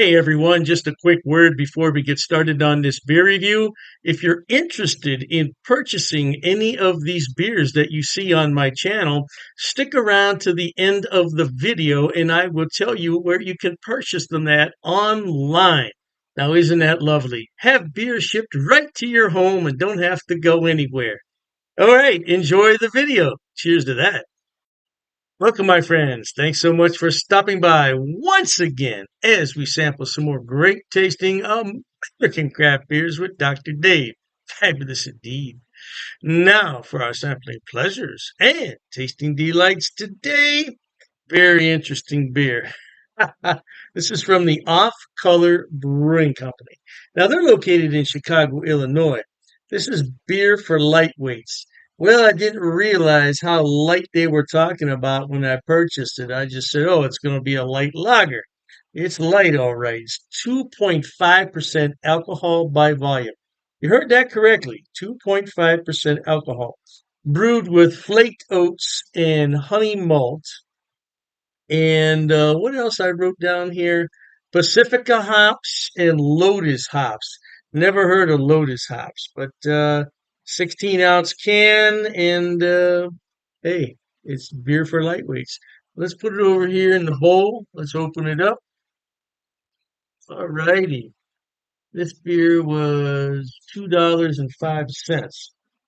Hey everyone, just a quick word before we get started on this beer review. If you're interested in purchasing any of these beers that you see on my channel, stick around to the end of the video and I will tell you where you can purchase them at online. Now, isn't that lovely? Have beer shipped right to your home and don't have to go anywhere. All right, enjoy the video. Cheers to that. Welcome, my friends. Thanks so much for stopping by once again as we sample some more great tasting American craft beers with Dr. Dave. Fabulous indeed. Now for our sampling pleasures and tasting delights today. Very interesting beer. This is from the Off Color Brewing Company. Now they're located in Chicago, Illinois. This is beer for lightweights. Well, I didn't realize how light they were talking about when I purchased it. I just said, oh, it's going to be a light lager. It's light, all right. It's 2.5% alcohol by volume. You heard that correctly. 2.5% alcohol. Brewed with flaked oats and honey malt. And what else I wrote down here? Pacifica hops and Lotus hops. Never heard of Lotus hops, but 16-ounce can, and hey, it's beer for lightweights. Let's put it over here in the bowl. Let's open it up. All righty. This beer was $2.05.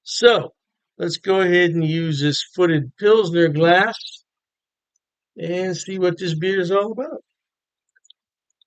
So let's go ahead and use this footed Pilsner glass and see what this beer is all about.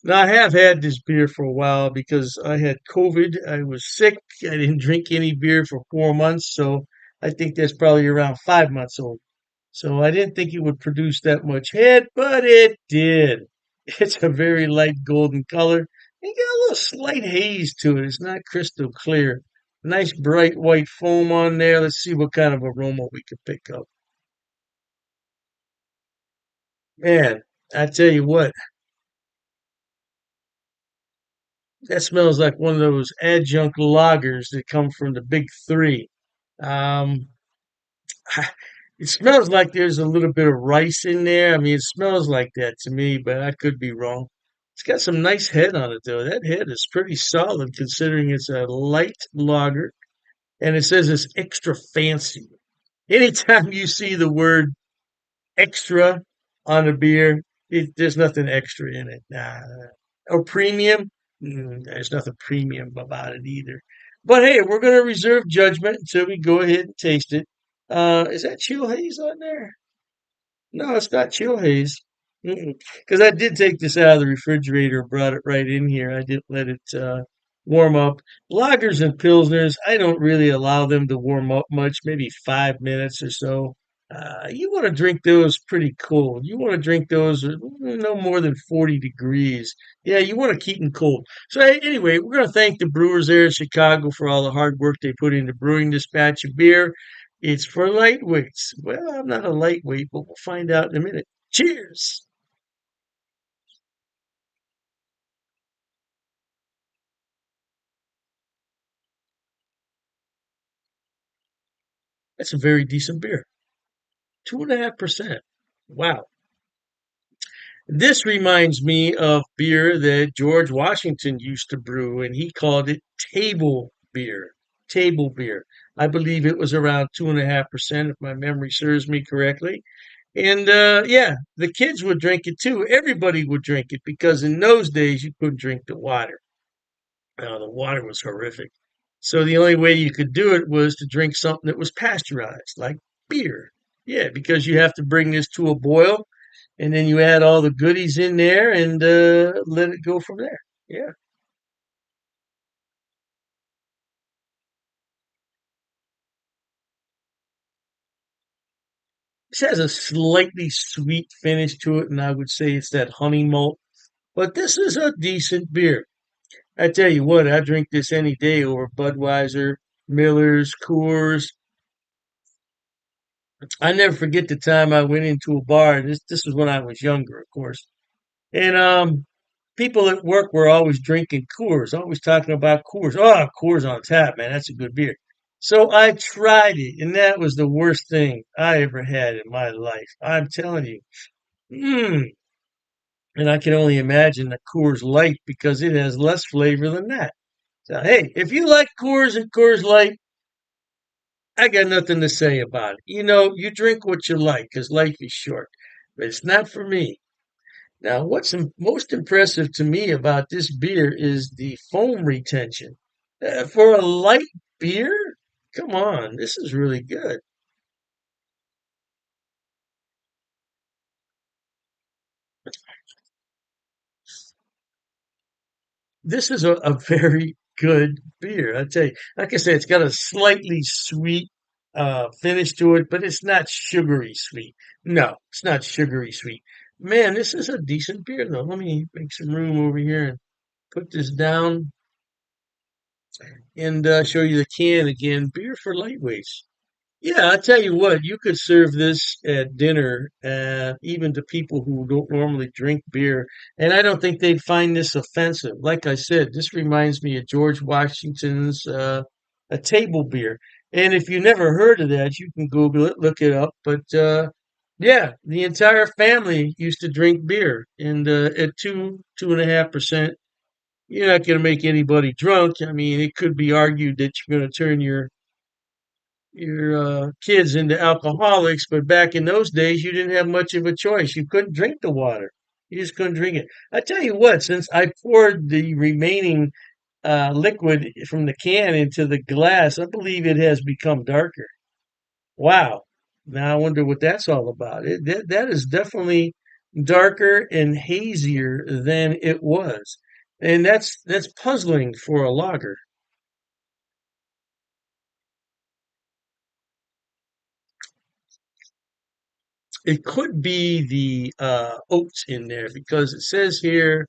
Now, I have had this beer for a while because I had COVID. I was sick. I didn't drink any beer for 4 months. So I think that's probably around 5 months old. So I didn't think it would produce that much head, but it did. It's a very light golden color. And got a little slight haze to it. It's not crystal clear. Nice bright white foam on there. Let's see what kind of aroma we can pick up. Man, I tell you what, that smells like one of those adjunct lagers that come from the big three. Um, it smells like there's a little bit of rice in there. I mean, it smells like that to me, but I could be wrong. It's got some nice head on it, though. That head is pretty solid considering it's a light lager, and it says it's extra fancy. Anytime you see the word extra on a beer, there's nothing extra in it. Nah. Or premium, there's nothing premium about it either. But hey, we're going to reserve judgment until we go ahead and taste it. Is that chill haze on there? No, it's not chill haze. Because I did take this out of the refrigerator, brought it right in here. I didn't let it warm up. Lagers and pilsners, I don't really allow them to warm up much, maybe 5 minutes or so. You want to drink those pretty cold. You want to drink those no more than 40 degrees. Yeah, you want to keep them cold. So anyway, we're going to thank the brewers there in Chicago for all the hard work they put into brewing this batch of beer. It's for lightweights. Well, I'm not a lightweight, but we'll find out in a minute. Cheers. That's a very decent beer. 2.5%. Wow. This reminds me of beer that George Washington used to brew, and he called it table beer. Table beer. I believe it was around 2.5%, if my memory serves me correctly. And yeah, the kids would drink it too. Everybody would drink it because in those days you couldn't drink the water. The water was horrific. So the only way you could do it was to drink something that was pasteurized, like beer. Yeah, because you have to bring this to a boil and then you add all the goodies in there and let it go from there. Yeah. This has a slightly sweet finish to it, and I would say it's that honey malt. But this is a decent beer. I tell you what, I drink this any day over Budweiser, Miller's, Coors. I never forget the time I went into a bar. This was when I was younger, of course. And people at work were always drinking Coors, always talking about Coors. Oh, Coors on tap, man, that's a good beer. So I tried it, and that was the worst thing I ever had in my life. I'm telling you. Mm, And I can only imagine the Coors Light because it has less flavor than that. So, hey, if you like Coors and Coors Light, I got nothing to say about it. You drink what you like because life is short, but it's not for me. Now, what's most impressive to me about this beer is the foam retention. For a light beer, come on, this is really good. This is a very good beer. I tell you, like I said, it's got a slightly sweet finish to it, but it's not sugary sweet. No, it's not sugary sweet. Man, this is a decent beer, though. Let me make some room over here and put this down and show you the can again. Beer for lightweights. Yeah, I tell you what, you could serve this at dinner, even to people who don't normally drink beer, and I don't think they'd find this offensive. Like I said, this reminds me of George Washington's a table beer. And if you never heard of that, you can Google it, look it up. But yeah, the entire family used to drink beer, and at 2.5%, you're not going to make anybody drunk. I mean, it could be argued that you're going to turn your kids into alcoholics, but back in those days, you didn't have much of a choice. You couldn't drink the water. You just couldn't drink it. I tell you what, since I poured the remaining liquid from the can into the glass, I believe it has become darker. Wow. Now I wonder what that's all about. That is definitely darker and hazier than it was. And that's puzzling for a lager. It could be the oats in there because it says here,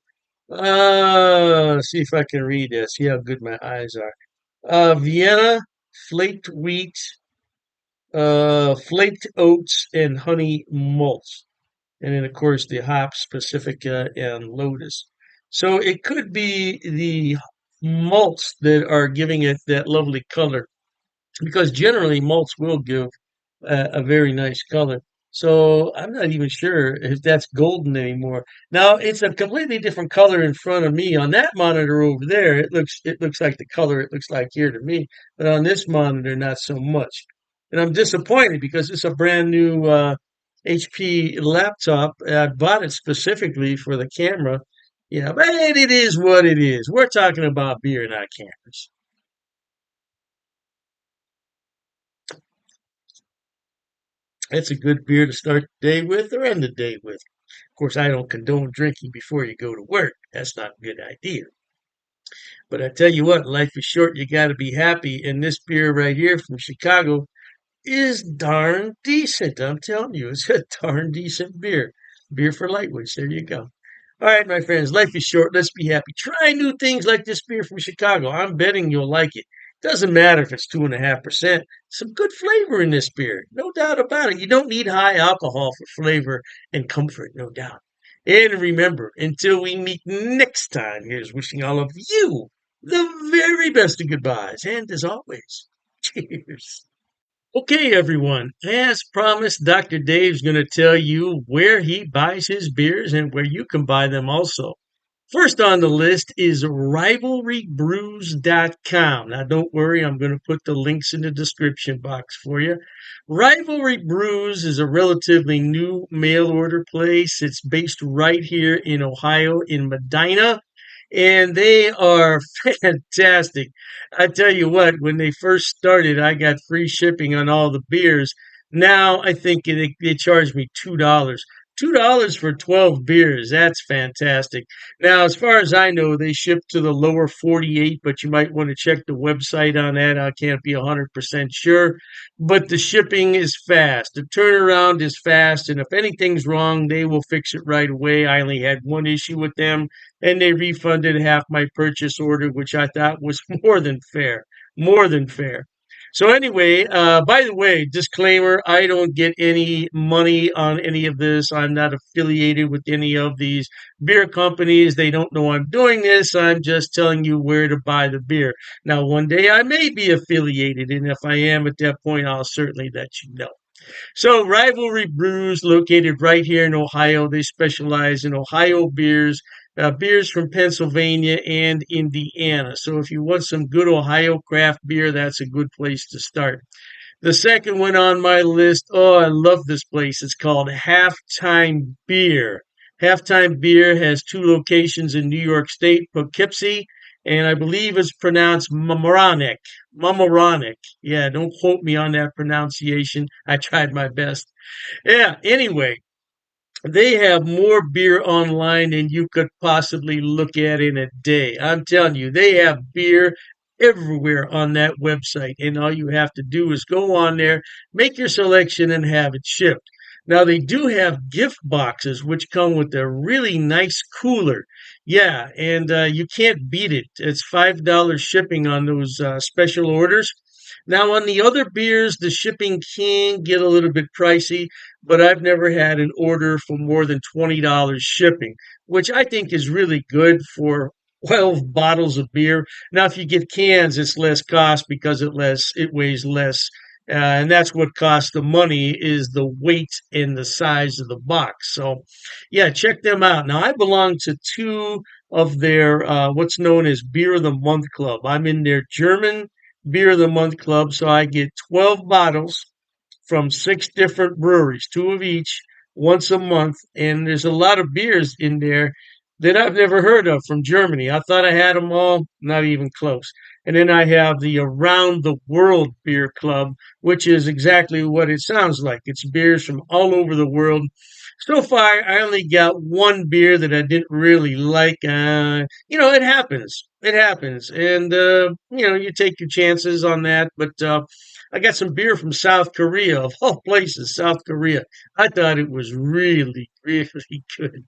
let's see if I can read this. See how good my eyes are. Vienna, flaked wheat, flaked oats, and honey malts. And then, of course, the hops, Pacifica, and Lotus. So it could be the malts that are giving it that lovely color because generally malts will give a very nice color. So I'm not even sure if that's golden anymore. Now it's a completely different color in front of me. On that monitor over there, it looks like the color it looks like here to me, but on this monitor, not so much. And I'm disappointed because it's a brand new HP laptop. I bought it specifically for the camera. Yeah, but it is what it is. We're talking about beer, not cameras. It's a good beer to start the day with or end the day with. Of course, I don't condone drinking before you go to work. That's not a good idea. But I tell you what, life is short. You got to be happy. And this beer right here from Chicago is darn decent. I'm telling you, it's a darn decent beer. Beer for lightweights. There you go. All right, my friends, life is short. Let's be happy. Try new things like this beer from Chicago. I'm betting you'll like it. Doesn't matter if it's 2.5%. Some good flavor in this beer. No doubt about it. You don't need high alcohol for flavor and comfort, no doubt. And remember, until we meet next time, here's wishing all of you the very best of goodbyes. And as always, cheers. Okay, everyone. As promised, Dr. Dave's going to tell you where he buys his beers and where you can buy them also. First on the list is rivalrybrews.com. Now, don't worry, I'm going to put the links in the description box for you. Rivalry Brews is a relatively new mail order place. It's based right here in Ohio, in Medina, and they are fantastic. I tell you what, when they first started, I got free shipping on all the beers. Now I think they charge me $2. $2 for 12 beers. That's fantastic. Now, as far as I know, they ship to the lower 48, but you might want to check the website on that. I can't be 100% sure, but the shipping is fast. The turnaround is fast, and if anything's wrong, they will fix it right away. I only had one issue with them, and they refunded half my purchase order, which I thought was more than fair. More than fair. So anyway, by the way, disclaimer, I don't get any money on any of this. I'm not affiliated with any of these beer companies. They don't know I'm doing this. I'm just telling you where to buy the beer. Now, one day I may be affiliated, and if I am at that point, I'll certainly let you know. So, Rivalry Brews, located right here in Ohio, they specialize in Ohio beers, beers from Pennsylvania and Indiana. So, if you want some good Ohio craft beer, that's a good place to start. The second one on my list, oh, I love this place. It's called Halftime Beer. Halftime Beer has two locations in New York State, Poughkeepsie, and I believe it's pronounced Mamaroneck. Mamaroneck. Yeah, don't quote me on that pronunciation. I tried my best. Yeah, anyway, they have more beer online than you could possibly look at in a day. I'm telling you, they have beer everywhere on that website. And all you have to do is go on there, make your selection, and have it shipped. Now, they do have gift boxes, which come with a really nice cooler. Yeah, and you can't beat it. It's $5 shipping on those special orders. Now, on the other beers, the shipping can get a little bit pricey, but I've never had an order for more than $20 shipping, which I think is really good for 12 bottles of beer. Now, if you get cans, it's less cost because it weighs less. And that's what costs the money is the weight and the size of the box. So, yeah, check them out. Now, I belong to two of their what's known as Beer of the Month Club. I'm in their German Beer of the Month Club, so I get 12 bottles from six different breweries, two of each, once a month. And there's a lot of beers in there that I've never heard of from Germany. I thought I had them all, not even close. And then I have the Around the World Beer Club, which is exactly what it sounds like. It's beers from all over the world. So far, I only got one beer that I didn't really like. It happens. It happens. And, you take your chances on that. But I got some beer from South Korea, of all places, South Korea. I thought it was really, really good.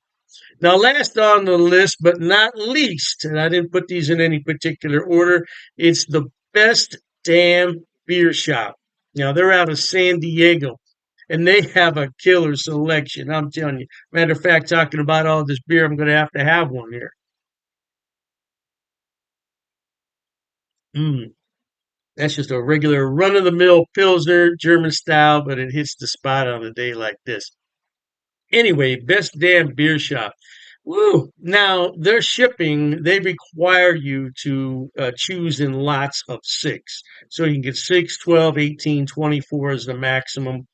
Now, last on the list, but not least, and I didn't put these in any particular order, it's the Best Damn Beer Shop. Now, they're out of San Diego, and they have a killer selection. I'm telling you. Matter of fact, talking about all this beer, I'm going to have one here. Mm, that's just a regular run of the mill Pilsner, German style, but it hits the spot on a day like this. Anyway, Best Damn Beer Shop. Woo! Now, their shipping, they require you to choose in lots of six. So you can get 6, 12, 18, 24 is the maximum.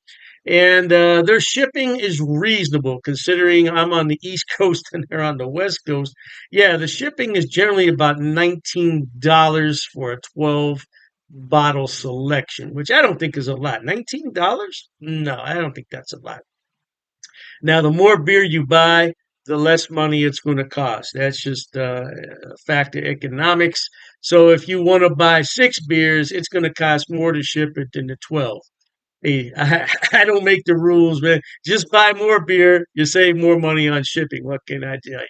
And their shipping is reasonable considering I'm on the East Coast and they're on the West Coast. Yeah, the shipping is generally about $19 for a 12 bottle selection, which I don't think is a lot. $19? No, I don't think that's a lot. Now, the more beer you buy, the less money it's going to cost. That's just a fact of economics. So if you want to buy six beers, it's going to cost more to ship it than the 12. Hey, I don't make the rules, man. Just buy more beer. You save more money on shipping. What can I tell you?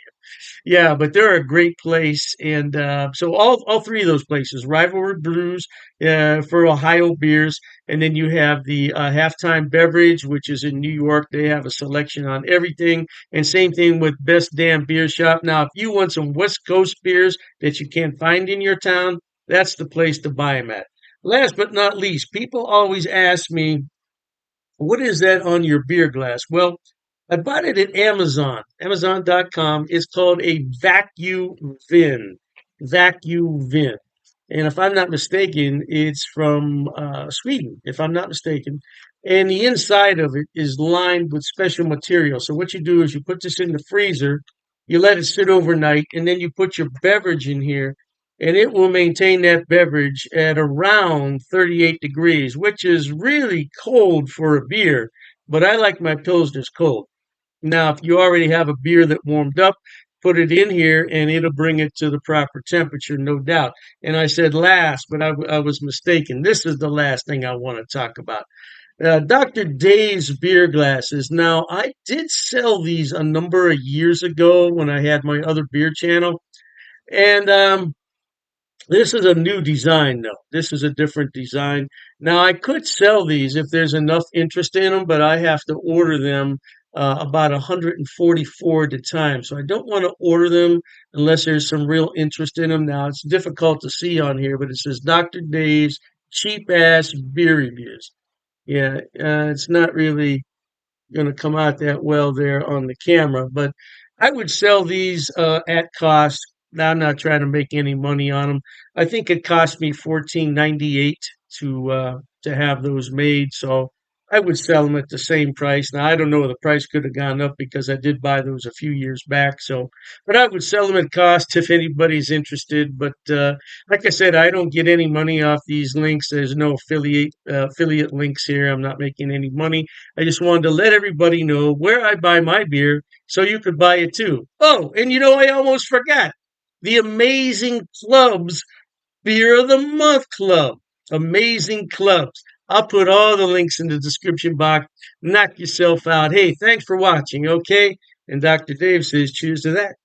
Yeah, but they're a great place, and so all three of those places, Rivalry Brews for Ohio beers, and then you have the Halftime Beverage, which is in New York. They have a selection on everything, and same thing with Best Damn Beer Shop. Now, if you want some West Coast beers that you can't find in your town, that's the place to buy them at. Last but not least, people always ask me, what is that on your beer glass? Well, I bought it at Amazon, Amazon.com. It's called a vacuum vin. Vacuum vin. And if I'm not mistaken, it's from Sweden, if I'm not mistaken. And the inside of it is lined with special material. So what you do is you put this in the freezer, you let it sit overnight, and then you put your beverage in here, and it will maintain that beverage at around 38 degrees, which is really cold for a beer. But I like my Pilsners cold. Now, if you already have a beer that warmed up, put it in here and it'll bring it to the proper temperature, no doubt. And I said last, but I was mistaken. This is the last thing I want to talk about. Dr. Dave's beer glasses. Now, I did sell these a number of years ago when I had my other beer channel. And this is a new design, though. This is a different design. Now, I could sell these if there's enough interest in them, but I have to order them about 144 at a time. So I don't want to order them unless there's some real interest in them. Now, it's difficult to see on here, but it says Dr. Dave's cheap ass beer reviews. Yeah, it's not really going to come out that well there on the camera. But I would sell these at cost. Now, I'm not trying to make any money on them. I think it cost me 14.98 to have those made. So I would sell them at the same price. Now I don't know, the price could have gone up because I did buy those a few years back. So, but I would sell them at cost if anybody's interested. But like I said, I don't get any money off these links. There's no affiliate links here. I'm not making any money. I just wanted to let everybody know where I buy my beer so you could buy it too. Oh, and I almost forgot the Amazing Clubs Beer of the Month Club. Amazing clubs. I'll put all the links in the description box. Knock yourself out. Hey, thanks for watching, okay? And Dr. Dave says cheers to that.